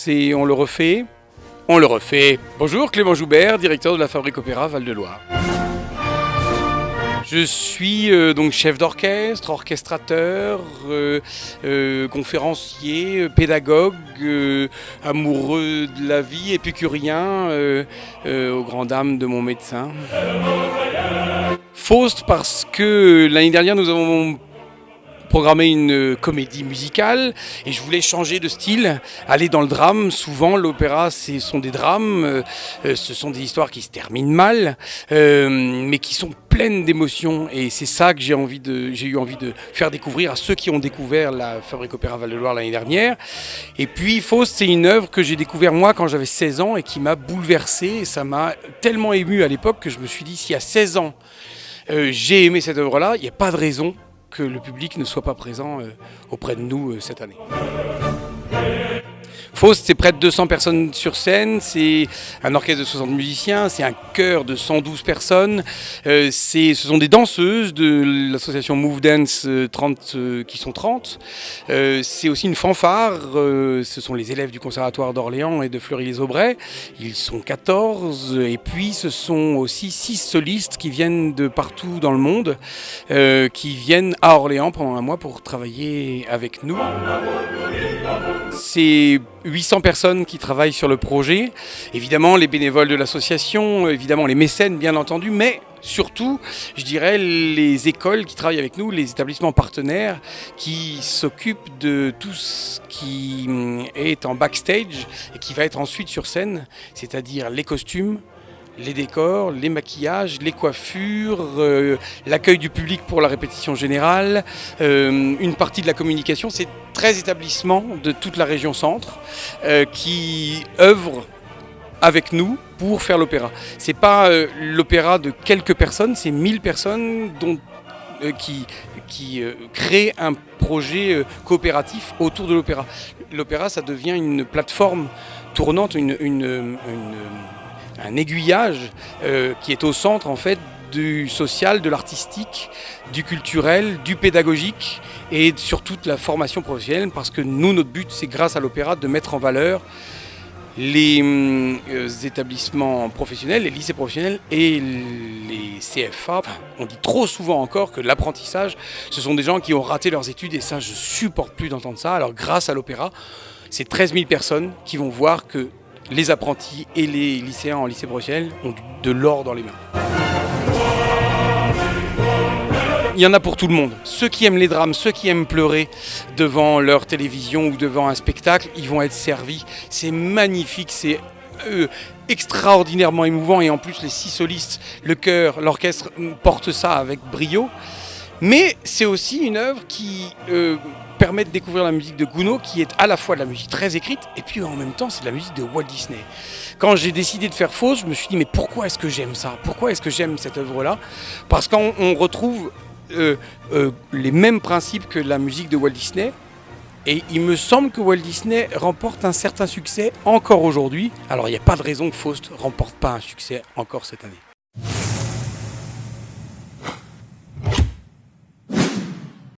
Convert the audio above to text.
et on le refait. On le refait. Bonjour, Clément Joubert, directeur de la Fabrique Opéra Val-de-Loire. Je suis donc chef d'orchestre, orchestrateur, conférencier, pédagogue, amoureux de la vie, épicurien, aux grandes dames de mon médecin. Faust parce que l'année dernière nous avons programmé une comédie musicale et je voulais changer de style, aller dans le drame. Souvent l'opéra ce sont des drames, ce sont des histoires qui se terminent mal, mais qui sont pleines d'émotions, et c'est ça que j'ai eu envie de faire découvrir à ceux qui ont découvert la Fabrique Opéra Val-de-Loire l'année dernière. Et puis Faust, c'est une œuvre que j'ai découvert moi quand j'avais 16 ans et qui m'a bouleversé, et ça m'a tellement ému à l'époque que je me suis dit, si à 16 ans j'ai aimé cette œuvre-là, il n'y a pas de raison que le public ne soit pas présent auprès de nous cette année. Faust, c'est près de 200 personnes sur scène, c'est un orchestre de 60 musiciens, c'est un chœur de 112 personnes, ce sont des danseuses de l'association Move Dance 30, qui sont 30, c'est aussi une fanfare, ce sont les élèves du Conservatoire d'Orléans et de Fleury-les-Aubrais, ils sont 14, et puis ce sont aussi 6 solistes qui viennent de partout dans le monde, qui viennent à Orléans pendant un mois pour travailler avec nous. C'est 800 personnes qui travaillent sur le projet, évidemment les bénévoles de l'association, évidemment les mécènes bien entendu, mais surtout, je dirais, les écoles qui travaillent avec nous, les établissements partenaires qui s'occupent de tout ce qui est en backstage et qui va être ensuite sur scène, c'est-à-dire les costumes, les décors, les maquillages, les coiffures, l'accueil du public pour la répétition générale, une partie de la communication. C'est 13 établissements de toute la région centre qui œuvrent avec nous pour faire l'opéra. C'est pas l'opéra de quelques personnes, c'est 1000 personnes qui créent un projet coopératif autour de l'opéra. L'opéra, ça devient une plateforme tournante, un aiguillage qui est au centre en fait du social, de l'artistique, du culturel, du pédagogique et sur toute la formation professionnelle, parce que nous, notre but, c'est grâce à l'opéra de mettre en valeur les établissements professionnels, les lycées professionnels et les CFA. On dit trop souvent encore que l'apprentissage, ce sont des gens qui ont raté leurs études, et ça, je supporte plus d'entendre ça. Alors grâce à l'opéra, c'est 13 000 personnes qui vont voir que les apprentis et les lycéens en lycée professionnel ont de l'or dans les mains. Il y en a pour tout le monde. Ceux qui aiment les drames, ceux qui aiment pleurer devant leur télévision ou devant un spectacle, ils vont être servis. C'est magnifique, c'est extraordinairement émouvant, et en plus les 6 solistes, le chœur, l'orchestre portent ça avec brio. Mais c'est aussi une œuvre qui permet de découvrir la musique de Gounod, qui est à la fois de la musique très écrite et puis en même temps c'est de la musique de Walt Disney. Quand j'ai décidé de faire Faust, je me suis dit, mais pourquoi est-ce que j'aime ça? Pourquoi est-ce que j'aime cette œuvre-là? Parce qu'on retrouve les mêmes principes que la musique de Walt Disney, et il me semble que Walt Disney remporte un certain succès encore aujourd'hui. Alors il n'y a pas de raison que Faust ne remporte pas un succès encore cette année.